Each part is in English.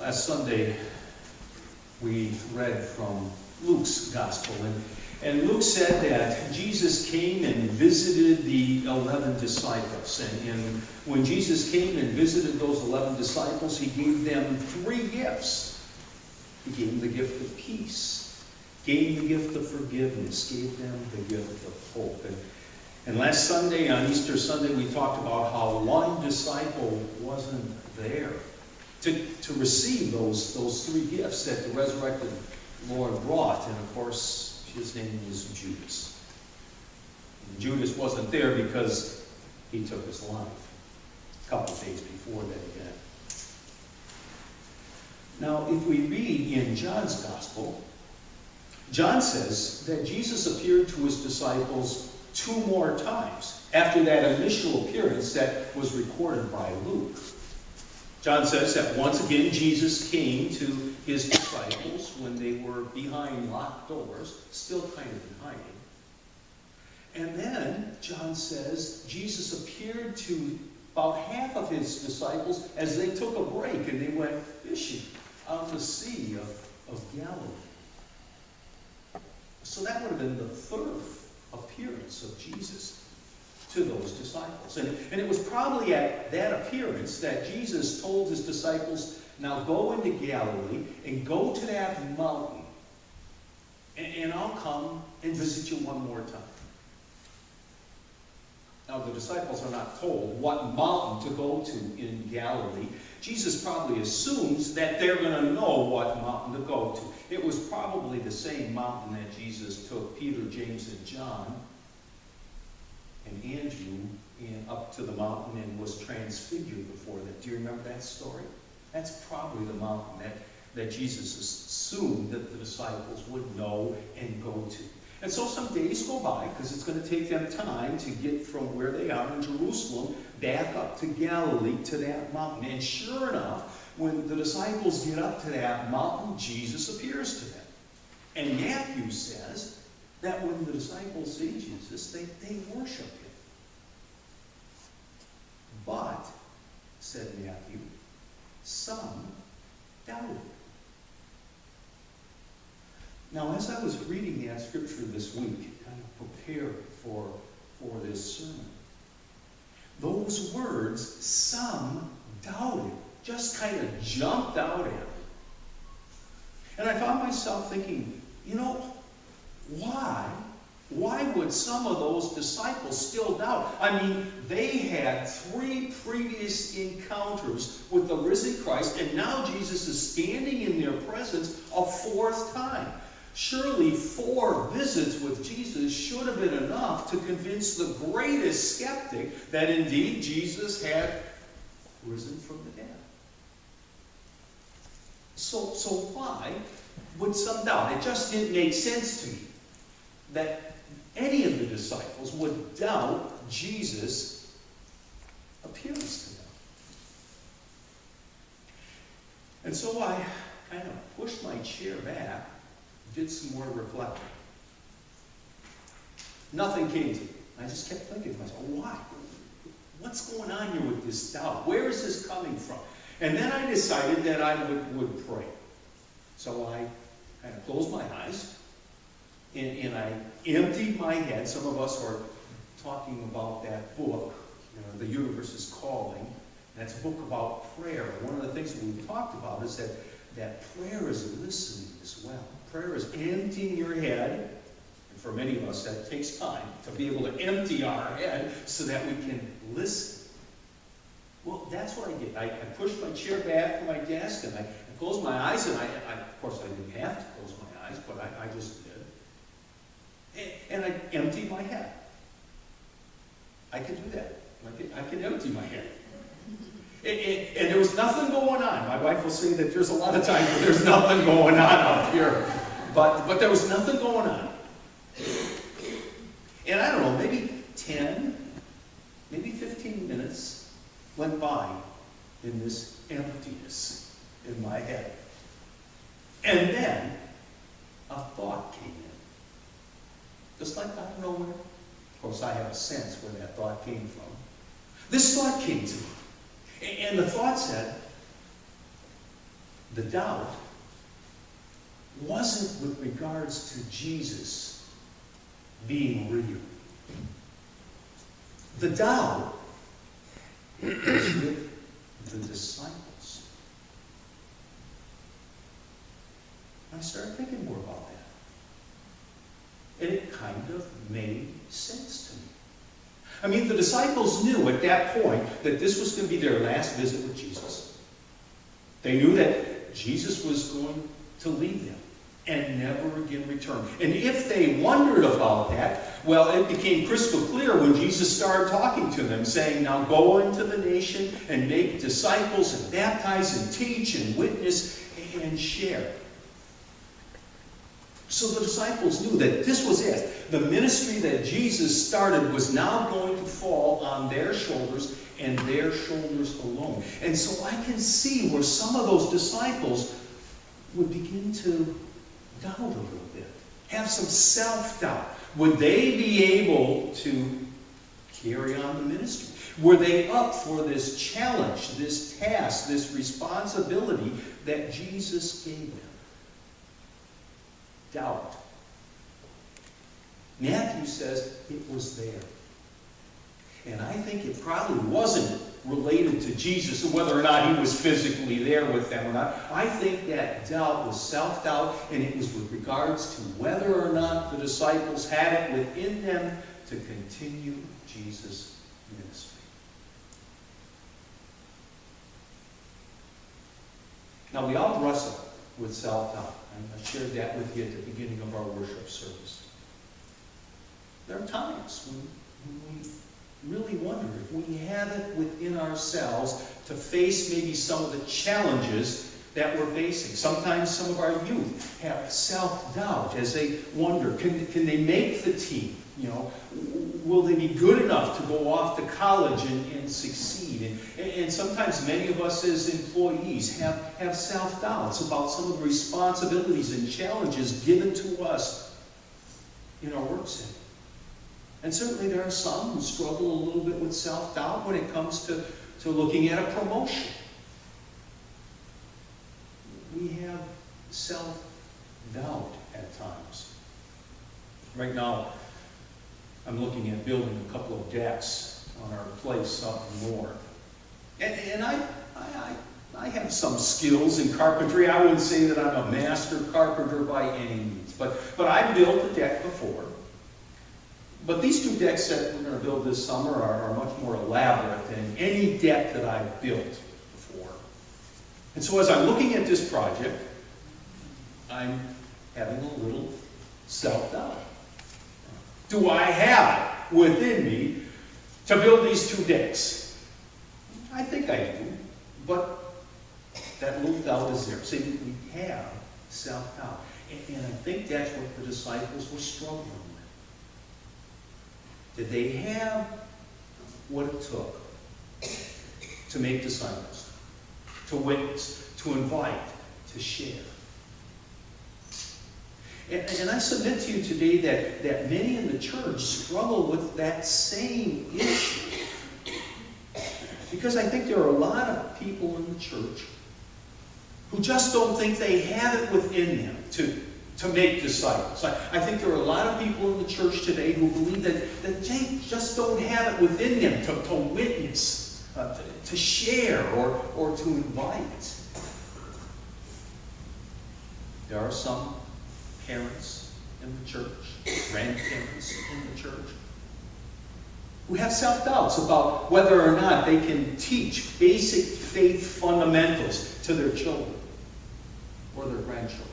Last Sunday, we read from Luke's Gospel, and Luke said that Jesus came and visited the 11 disciples. And when Jesus came and visited those 11 disciples, he gave them 3 gifts. He gave them the gift of peace, gave them the gift of forgiveness, gave them the gift of hope. And last Sunday, on Easter Sunday, we talked about how one disciple wasn't there to receive those 3 gifts that the resurrected Lord brought. And of course, his name was Judas. And Judas wasn't there because he took his life a couple of days before that event. Now, if we read in John's Gospel, John says that Jesus appeared to his disciples 2 more times after that initial appearance that was recorded by Luke. John says that once again Jesus came to his disciples when they were behind locked doors, still kind of in hiding. And then John says Jesus appeared to about half of his disciples as they took a break and they went fishing out in the Sea of Galilee. So that would have been the 3rd appearance of Jesus to those disciples. And it was probably at that appearance that Jesus told his disciples, now go into Galilee and go to that mountain, and I'll come and visit you one more time. Now the disciples are not told what mountain to go to in Galilee. Jesus probably assumes that they're going to know what mountain to go to. It was probably the same mountain that Jesus took Peter, James, and John and Andrew up to the mountain and was transfigured before that. Do you remember that story? That's probably the mountain that Jesus assumed that the disciples would know and go to. And so some days go by, because it's going to take them time to get from where they are in Jerusalem back up to Galilee to that mountain. And sure enough, when the disciples get up to that mountain, Jesus appears to them. And Matthew says that when the disciples see Jesus, they worship him. But, said Matthew, some doubted. Now, as I was reading that scripture this week, kind of prepared for this sermon, those words, some doubted, just kind of jumped out at me. And I found myself thinking, why? Why would some of those disciples still doubt? I mean, they had 3 previous encounters with the risen Christ, and now Jesus is standing in their presence a 4th time. Surely 4 visits with Jesus should have been enough to convince the greatest skeptic that indeed Jesus had risen from the dead. So why would some doubt? It just didn't make sense to me that any of the disciples would doubt Jesus' appearance to them. And so I kind of pushed my chair back, did some more reflecting. Nothing came to me. I just kept thinking to myself, why? What's going on here with this doubt? Where is this coming from? And then I decided that I would pray. So I kind of closed my eyes, and I emptied my head. Some of us are talking about that book, The Universe is Calling. That's a book about prayer. One of the things that we've talked about is that prayer is listening as well. Prayer is emptying your head. And for many of us, that takes time to be able to empty our head so that we can listen. Well, that's what I did. I pushed my chair back from my desk, and I closed my eyes, and I of course, I didn't have to close my eyes, but I just did. And I emptied my head. I can do that. I can empty my head. And there was nothing going on. My wife will say that there's a lot of times where there's nothing going on up here. But there was nothing going on. And I don't know, maybe 10, maybe 15 minutes went by in this emptiness in my head. And then a thought came in. Just like out of nowhere. Of course, I have a sense where that thought came from. This thought came to me. And the thought said, The doubt wasn't with regards to Jesus being real. The doubt was with the disciples. I started thinking more about that. And it kind of made sense to me. I mean, the disciples knew at that point that this was going to be their last visit with Jesus. They knew that Jesus was going to leave them and never again return. And if they wondered about that, well, it became crystal clear when Jesus started talking to them, saying, now go into the nation and make disciples and baptize and teach and witness and share. So the disciples knew that this was it. The ministry that Jesus started was now going to fall on their shoulders and their shoulders alone. And so I can see where some of those disciples would begin to doubt a little bit, have some self-doubt. Would they be able to carry on the ministry? Were they up for this challenge, this task, this responsibility that Jesus gave them? Doubt. Matthew says it was there. And I think it probably wasn't related to Jesus, whether or not he was physically there with them or not. I think that doubt was self-doubt, and it was with regards to whether or not the disciples had it within them to continue Jesus' ministry. Now, we all wrestle with self-doubt. I shared that with you at the beginning of our worship service. There are times when we really wonder if we have it within ourselves to face maybe some of the challenges that we're facing. Sometimes some of our youth have self-doubt as they wonder, can they make the team? You know, will they be good enough to go off to college and succeed? And sometimes many of us as employees have self-doubts about some of the responsibilities and challenges given to us in our work setting. And certainly there are some who struggle a little bit with self-doubt when it comes to looking at a promotion. We have self-doubt at times. Right now, I'm looking at building a couple of decks on our place up north. And I have some skills in carpentry. I wouldn't say that I'm a master carpenter by any means, but I've built a deck before. But these two decks that we're going to build this summer are much more elaborate than any deck that I've built before. And so as I'm looking at this project, I'm having a little self-doubt. Do I have it within me to build these two decks? I think I do, but that little doubt is there. See, we have self-doubt. And I think that's what the disciples were struggling with. Did they have what it took to make disciples, to witness, to invite, to share? And I submit to you today that many in the church struggle with that same issue. Because I think there are a lot of people in the church who just don't think they have it within them to make disciples. I think there are a lot of people in the church today who believe that they just don't have it within them to witness, to share, or to invite. There are some parents in the church, grandparents in the church, who have self-doubts about whether or not they can teach basic faith fundamentals to their children or their grandchildren.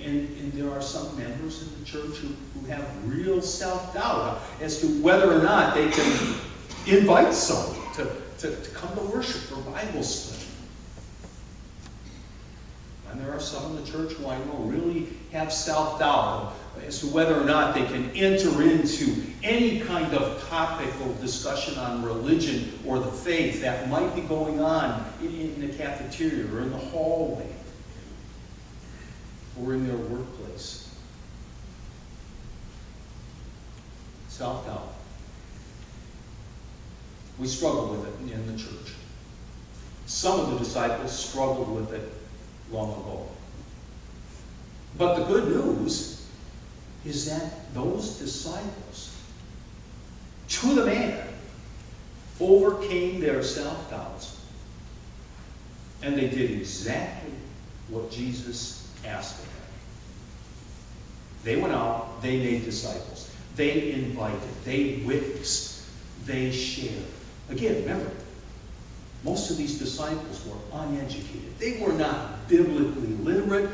And there are some members in the church who have real self-doubt as to whether or not they can invite someone to come to worship for Bible study. And there are some in the church who I know really have self-doubt as to whether or not they can enter into any kind of topical discussion on religion or the faith that might be going on in the cafeteria or in the hallway or in their workplace. Self-doubt. We struggle with it in the church. Some of the disciples struggled with it long ago. But the good news is that those disciples, to the man, overcame their self-doubts. And they did exactly what Jesus asked of them. They went out, they made disciples. They invited, they witnessed, they shared. Again, remember, most of these disciples were uneducated. They were not biblically literate.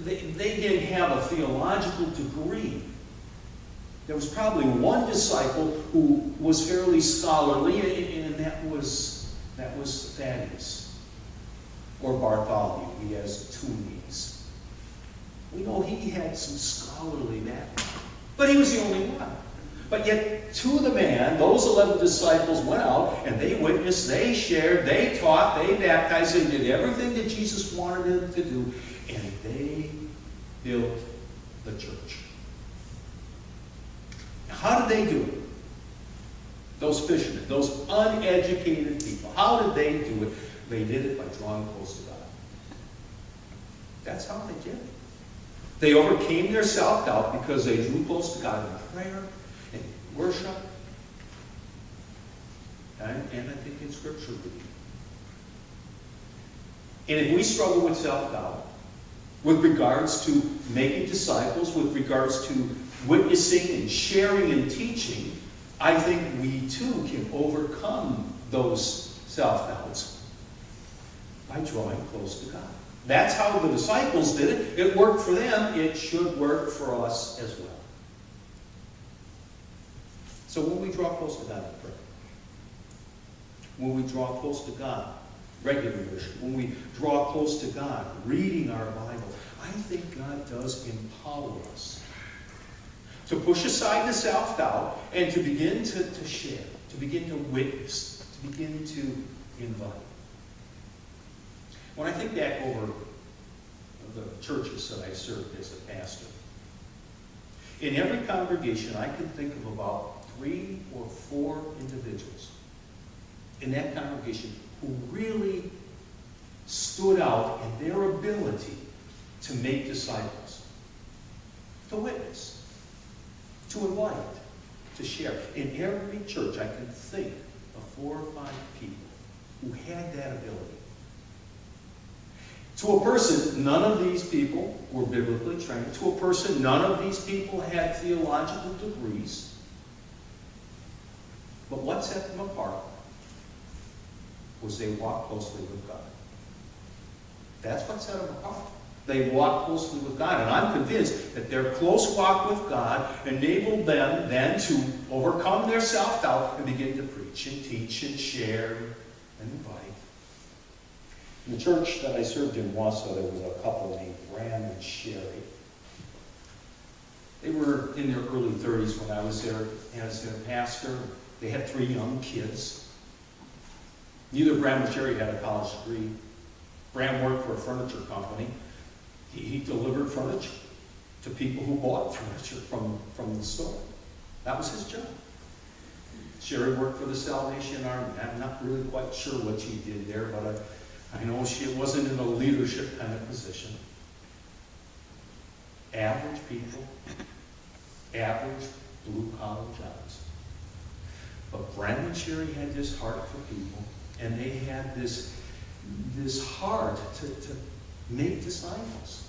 They didn't have a theological degree. There was probably one disciple who was fairly scholarly, and that was Thaddeus, or Bartholomew. He has two knees. We know he had some scholarly background, but he was the only one. But yet, to the man, those 11 disciples went out and they witnessed, they shared, they taught, they baptized, they did everything that Jesus wanted them to do, and they built the church. Now, how did they do it? Those fishermen, those uneducated people, how did they do it? They did it by drawing close to God. That's how they did it. They overcame their self-doubt because they drew close to God in prayer and worship, and I think in Scripture reading. And if we struggle with self-doubt, with regards to making disciples, with regards to witnessing and sharing and teaching, I think we too can overcome those self-doubts by drawing close to God. That's how the disciples did it. It worked for them. It should work for us as well. So when we draw close to God in prayer, when we draw close to God, regular worship, when we draw close to God, reading our Bible, I think God does empower us to push aside the self-doubt and to begin to share, to begin to witness, to begin to invite. When I think back over the churches that I served as a pastor, in every congregation I can think of about 3 or 4 individuals in that congregation who really stood out in their ability to make disciples, to witness, to invite, to share. In every church I can think of 4 or 5 people who had that ability. To a person, none of these people were biblically trained. To a person, none of these people had theological degrees. But what set them apart was they walked closely with God. That's what set them apart. They walked closely with God. And I'm convinced that their close walk with God enabled them then to overcome their self-doubt and begin to preach and teach and share and invite. In the church that I served in Wausau, there was a couple named Bram and Sherry. They were in their early 30s when I was there as their pastor. They had 3 young kids. Neither Bram or Sherry had a college degree. Bram worked for a furniture company. He delivered furniture to people who bought furniture from the store. That was his job. Sherry worked for the Salvation Army. I'm not really quite sure what she did there, but I know she wasn't in a leadership kind of position. Average people, average blue-collar jobs. But Bram and Sherry had this heart for people, and they had this heart to make disciples.